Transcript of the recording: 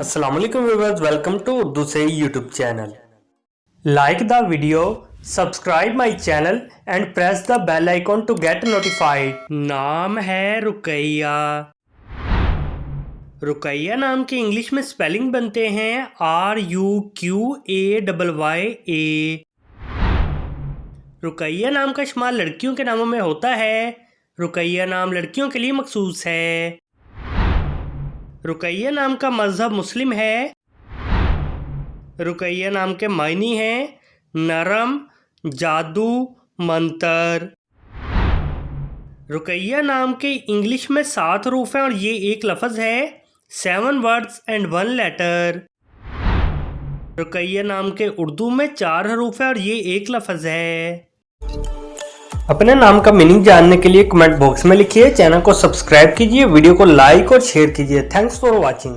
अस्सलाम वालेकुम viewers, welcome to Urdu से YouTube channel. Like the video, subscribe my channel and press the bell icon to get notified. नाम है रुकैया। रुकैया नाम के इंग्लिश में स्पेलिंग बनते हैं RUQAYYA। रुकैया नाम का इस्तेमाल लड़कियों के नामों में होता है। रुकैया नाम लड़कियों के लिए मखसूस है। रुकैया नाम का मज़हब मुस्लिम है। रुकैया नाम के मायने हैं नरम, जादू, मंतर। रुकैया नाम के इंग्लिश में 7 हरूफ हैं और ये एक लफ्ज़ है। 7 वर्ड्स एंड 1 लेटर। रुकैया नाम के उर्दू में 4 हरूफ हैं और ये एक लफ्ज़ है। अपने नाम का मीनिंग जानने के लिए कमेंट बॉक्स में लिखिए। चैनल को सब्सक्राइब कीजिए, वीडियो को लाइक और शेयर कीजिए। Thanks for watching.